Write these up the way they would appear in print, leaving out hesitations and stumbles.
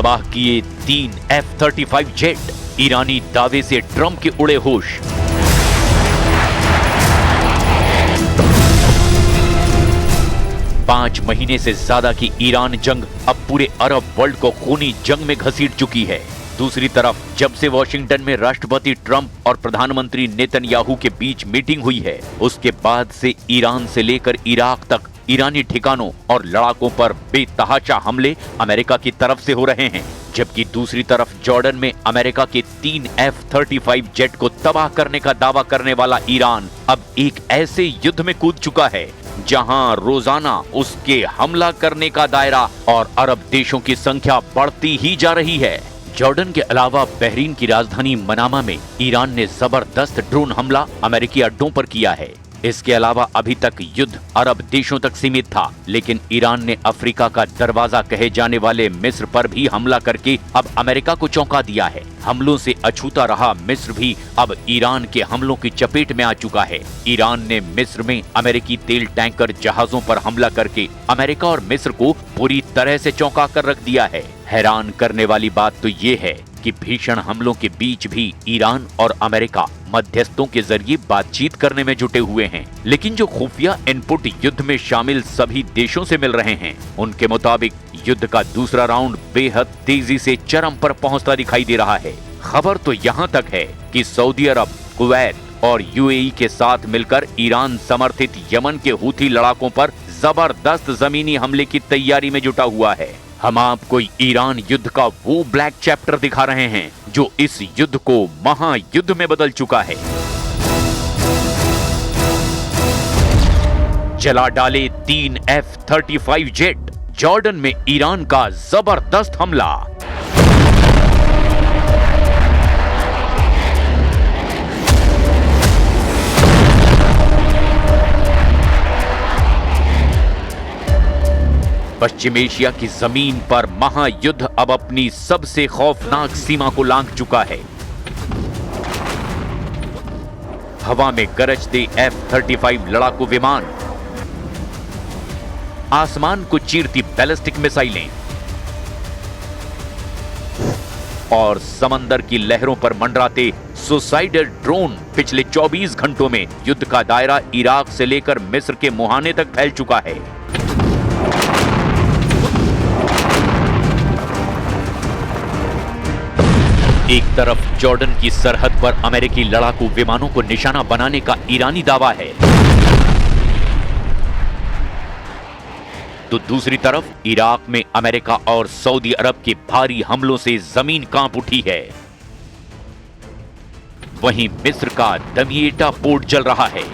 तबाह किए 3 F-35 jet, ईरानी दावे से ट्रंप के उड़े होश। पांच महीने से ज्यादा की ईरान जंग अब पूरे अरब वर्ल्ड को खूनी जंग में घसीट चुकी है। दूसरी तरफ जब से वॉशिंगटन में राष्ट्रपति ट्रंप और प्रधानमंत्री नेतन्याहू के बीच मीटिंग हुई है, उसके बाद से ईरान से लेकर इराक तक ईरानी ठिकानों और लड़ाकों पर बेतहाशा हमले अमेरिका की तरफ से हो रहे हैं। जबकि दूसरी तरफ जॉर्डन में अमेरिका के 3 F-35 जेट को तबाह करने का दावा करने वाला ईरान अब एक ऐसे युद्ध में कूद चुका है जहां रोजाना उसके हमला करने का दायरा और अरब देशों की संख्या बढ़ती ही जा रही है। जॉर्डन के अलावा बहरीन की राजधानी मनामा में ईरान ने जबरदस्त ड्रोन हमला अमेरिकी अड्डों पर किया है। इसके अलावा अभी तक युद्ध अरब देशों तक सीमित था, लेकिन ईरान ने अफ्रीका का दरवाजा कहे जाने वाले मिस्र पर भी हमला करके अब अमेरिका को चौंका दिया है। हमलों से अछूता रहा मिस्र भी अब ईरान के हमलों की चपेट में आ चुका है। ईरान ने मिस्र में अमेरिकी तेल टैंकर जहाजों पर हमला करके अमेरिका और मिस्र को पूरी तरह से चौंका कर रख दिया है। हैरान करने वाली बात तो ये है कि भीषण हमलों के बीच भी ईरान और अमेरिका मध्यस्थों के जरिए बातचीत करने में जुटे हुए हैं। लेकिन जो खुफिया इनपुट युद्ध में शामिल सभी देशों से मिल रहे हैं, उनके मुताबिक युद्ध का दूसरा राउंड बेहद तेजी से चरम पर पहुंचता दिखाई दे रहा है। खबर तो यहाँ तक है कि सऊदी अरब, कुवैत और यूएई के साथ मिलकर ईरान समर्थित यमन के हूथी लड़ाकों पर जबरदस्त जमीनी हमले की तैयारी में जुटा हुआ है। हम आपको ईरान युद्ध का वो ब्लैक चैप्टर दिखा रहे हैं जो इस युद्ध को महायुद्ध में बदल चुका है। जला डाले 3 F-35 जेट, जॉर्डन में ईरान का जबरदस्त हमला। पश्चिम एशिया की जमीन पर महायुद्ध अब अपनी सबसे खौफनाक सीमा को लांघ चुका है। हवा में गरजते F-35 लड़ाकू विमान, आसमान को चीरती बैलिस्टिक मिसाइलें और समंदर की लहरों पर मंडराते सुसाइडल ड्रोन। पिछले 24 घंटों में युद्ध का दायरा इराक से लेकर मिस्र के मुहाने तक फैल चुका है। एक तरफ जॉर्डन की सरहद पर अमेरिकी लड़ाकू विमानों को निशाना बनाने का ईरानी दावा है, तो दूसरी तरफ इराक में अमेरिका और सऊदी अरब के भारी हमलों से जमीन कांप उठी है। वहीं मिस्र का दमियेटा पोर्ट जल रहा है।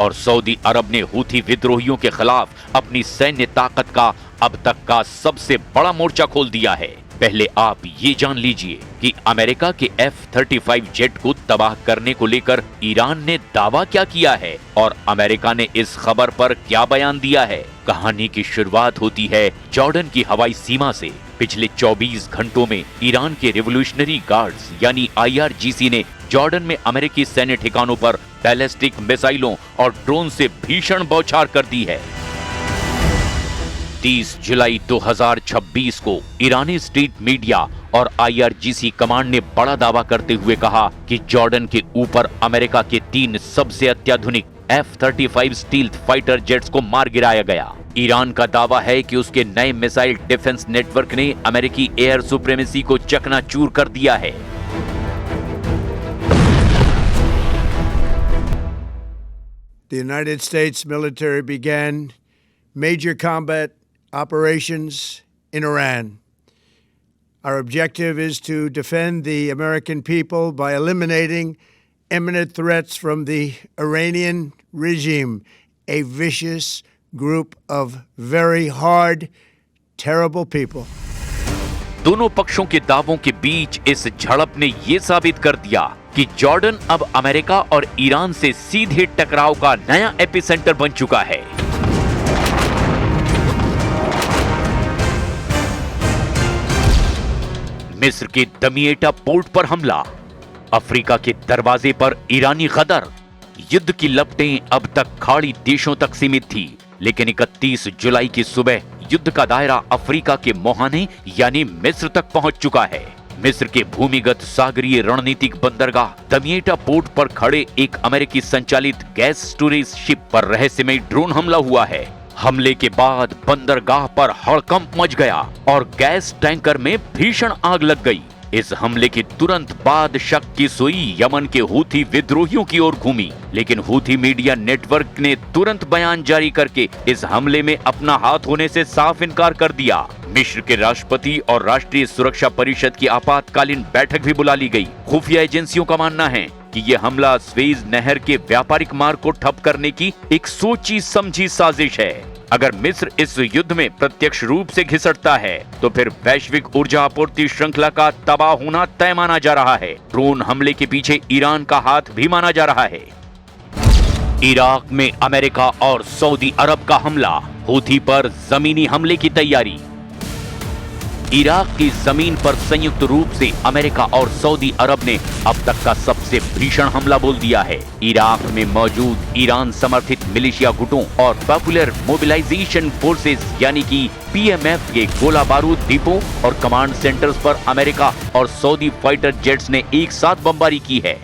और सऊदी अरब ने हूथी विद्रोहियों के खिलाफ अपनी सैन्य ताकत का अब तक का सबसे बड़ा मोर्चा खोल दिया है। पहले आप ये जान लीजिए कि अमेरिका के F-35 जेट को तबाह करने को लेकर ईरान ने दावा क्या किया है और अमेरिका ने इस खबर पर क्या बयान दिया है। कहानी की शुरुआत होती है जॉर्डन की हवाई सीमा से। पिछले 24 घंटों में ईरान के रिवोल्यूशनरी गार्ड्स यानी IRGC ने जॉर्डन में अमेरिकी सैन्य ठिकानों पर बैलिस्टिक मिसाइलों और ड्रोन से भीषण बौछार कर दी है। 30 जुलाई 2026 को ईरानी स्टेट मीडिया और IRGC कमांड ने बड़ा दावा करते हुए कहा कि जॉर्डन के ऊपर अमेरिका के 3 सबसे अत्याधुनिक F-35 स्टील्थ फाइटर जेट्स को मार गिराया गया। ईरान का दावा है कि उसके नए मिसाइल डिफेंस नेटवर्क ने अमेरिकी एयर सुप्रीमेसी को चकनाचूर कर दिया है। The United States military began major combat operations in Iran. Our objective is to defend the American people by eliminating imminent threats from the Iranian regime, a vicious group of very hard, terrible people. दोनों पक्षों के दावों के बीच इस झड़प ने यह साबित कर दिया कि जॉर्डन अब अमेरिका और ईरान से सीधे टकराव का नया एपिसेंटर बन चुका है। मिस्र के दमियेटा पोर्ट पर हमला, अफ्रीका के दरवाजे पर ईरानी गदर। युद्ध की लपटें अब तक खाड़ी देशों तक सीमित थी, लेकिन 31 जुलाई की सुबह युद्ध का दायरा अफ्रीका के मोहाने यानी मिस्र तक पहुंच चुका है। मिस्र के भूमिगत सागरीय रणनीतिक बंदरगाह दमिएटा पोर्ट पर खड़े एक अमेरिकी संचालित गैस स्टोरेज शिप पर रहस्यमय ड्रोन हमला हुआ है। हमले के बाद बंदरगाह पर हड़कंप मच गया और गैस टैंकर में भीषण आग लग गई। इस हमले के तुरंत बाद शक की सुई यमन के हूथी विद्रोहियों की ओर घूमी, लेकिन हूथी मीडिया नेटवर्क ने तुरंत बयान जारी करके इस हमले में अपना हाथ होने से साफ इनकार कर दिया। मिस्र के राष्ट्रपति और राष्ट्रीय सुरक्षा परिषद की आपातकालीन बैठक भी बुला ली गई। खुफिया एजेंसियों का मानना है कि ये हमला स्वेज नहर के व्यापारिक मार्ग को ठप करने की एक सोची समझी साजिश है। अगर मिस्र इस युद्ध में प्रत्यक्ष रूप से घिसटता है तो फिर वैश्विक ऊर्जा आपूर्ति श्रृंखला का तबाह होना तय माना जा रहा है। ड्रोन हमले के पीछे ईरान का हाथ भी माना जा रहा है। इराक में अमेरिका और सऊदी अरब का हमला, हूथी पर जमीनी हमले की तैयारी। इराक की जमीन पर संयुक्त रूप से अमेरिका और सऊदी अरब ने अब तक का सबसे भीषण हमला बोल दिया है। इराक में मौजूद ईरान समर्थित मिलिशिया गुटों और पॉपुलर मोबिलाइजेशन फोर्सेस यानी कि PMF के गोला बारूद डिपो और कमांड सेंटर्स पर अमेरिका और सऊदी फाइटर जेट्स ने एक साथ बमबारी की है।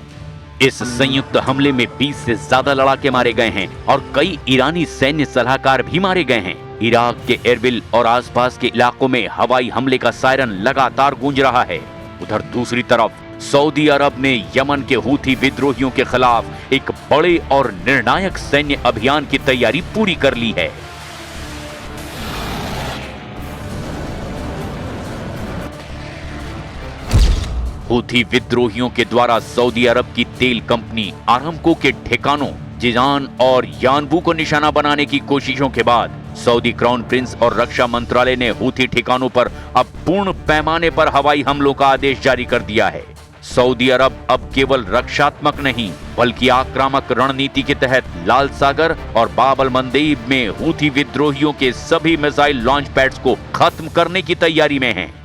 इस संयुक्त हमले में 20 से ज्यादा लड़ाके मारे गए हैं और कई ईरानी सैन्य सलाहकार भी मारे गए हैं। इराक के एरबिल और आसपास के इलाकों में हवाई हमले का सायरन लगातार गूंज रहा है। उधर दूसरी तरफ सऊदी अरब ने यमन के हूथी विद्रोहियों के खिलाफ एक बड़े और निर्णायक सैन्य अभियान की तैयारी पूरी कर ली है। हूथी विद्रोहियों के द्वारा सऊदी अरब की तेल कंपनी आरामको के ठिकानों जिजान और यानबू को निशाना बनाने की कोशिशों के बाद सऊदी क्राउन प्रिंस और रक्षा मंत्रालय ने हूथी ठिकानों पर अब पूर्ण पैमाने पर हवाई हमलों का आदेश जारी कर दिया है। सऊदी अरब अब केवल रक्षात्मक नहीं बल्कि आक्रामक रणनीति के तहत लाल सागर और बाब अल मंदेब में हूथी विद्रोहियों के सभी मिसाइल लॉन्च पैड्स को खत्म करने की तैयारी में है।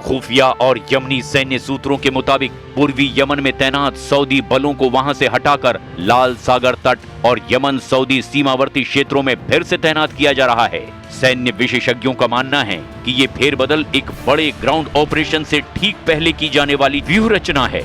खुफिया और यमनी सैन्य सूत्रों के मुताबिक पूर्वी यमन में तैनात सऊदी बलों को वहां से हटाकर लाल सागर तट और यमन सऊदी सीमावर्ती क्षेत्रों में फिर से तैनात किया जा रहा है। सैन्य विशेषज्ञों का मानना है कि ये फेरबदल एक बड़े ग्राउंड ऑपरेशन से ठीक पहले की जाने वाली व्यूह रचना है।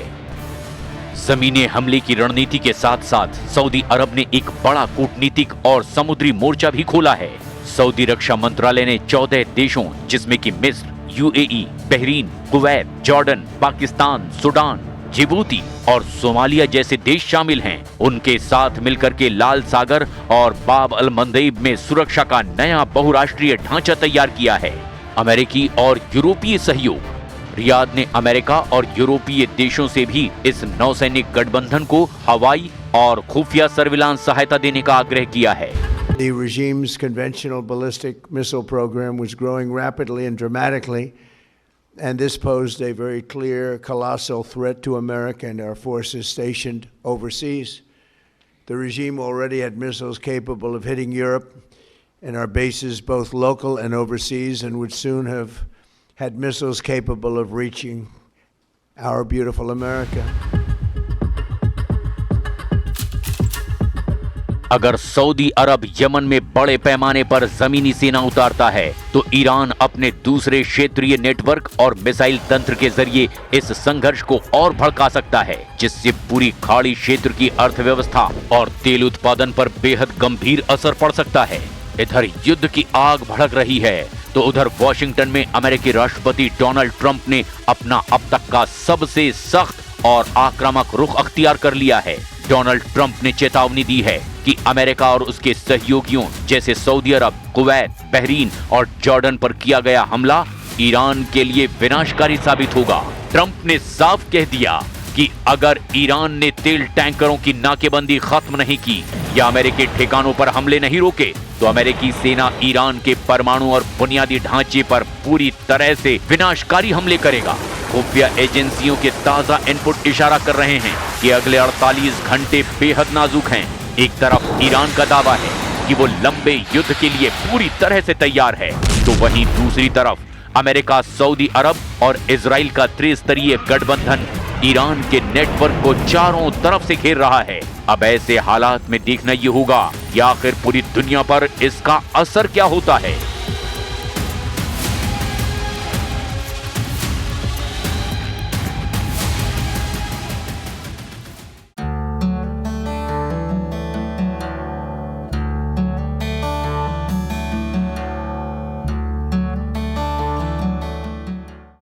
जमीनी हमले की रणनीति के साथ साथ सऊदी अरब ने एक बड़ा कूटनीतिक और समुद्री मोर्चा भी खोला है। सऊदी रक्षा मंत्रालय ने 14 देशों जिसमें कि मिस्र, UAE, Bahrain, Kuwait, Jordan, Pakistan, Sudan, Djibouti और सोमालिया जैसे देश शामिल हैं, उनके साथ मिलकर के लाल सागर और बाब अल मंदेब में सुरक्षा का नया बहुराष्ट्रीय ढांचा तैयार किया है। अमेरिकी और यूरोपीय सहयोग। रियाद ने अमेरिका और यूरोपीय देशों से भी इस नौसैनिक गठबंधन को हवाई और खुफिया सर्विलांस सहायता देने का आग्रह किया है। The regime's conventional ballistic missile program was growing rapidly and dramatically, and this posed a very clear, colossal threat to America and our forces stationed overseas. The regime already had missiles capable of hitting Europe and our bases, both local and overseas, and would soon have had missiles capable of reaching our beautiful America. अगर Saudi अरब Yemen में बड़े पैमाने पर जमीनी सेना उतारता है तो ईरान अपने दूसरे क्षेत्रीय नेटवर्क और मिसाइल तंत्र के जरिए इस संघर्ष को और भड़का सकता है, जिससे पूरी खाड़ी क्षेत्र की अर्थव्यवस्था और तेल उत्पादन पर बेहद गंभीर असर पड़ सकता है। इधर युद्ध की आग भड़क रही है तो उधर वॉशिंगटन में अमेरिकी राष्ट्रपति डोनाल्ड ट्रंप ने अपना अब तक का सबसे सख्त और आक्रामक रुख अख्तियार कर लिया है। डोनाल्ड ट्रंप ने चेतावनी दी है कि अमेरिका और उसके सहयोगियों जैसे सऊदी अरब, कुवैत, बहरीन और जॉर्डन पर किया गया हमला ईरान के लिए विनाशकारी साबित होगा। ट्रंप ने साफ कह दिया कि अगर ईरान ने तेल टैंकरों की नाकेबंदी खत्म नहीं की या अमेरिकी ठिकानों पर हमले नहीं रोके तो अमेरिकी सेना ईरान के परमाणु और बुनियादी ढांचे पर पूरी तरह से विनाशकारी हमले करेगा। खुफिया एजेंसियों के ताजा इनपुट इशारा कर रहे हैं कि अगले 48 घंटे बेहद नाजुक हैं। एक तरफ ईरान का दावा है कि वो लंबे युद्ध के लिए पूरी तरह से तैयार है, तो वहीं दूसरी तरफ अमेरिका, सऊदी अरब और इजराइल का त्रिस्तरीय गठबंधन ईरान के नेटवर्क को चारों तरफ से घेर रहा है। अब ऐसे हालात में देखना ये होगा कि आखिर पूरी दुनिया पर इसका असर क्या होता है।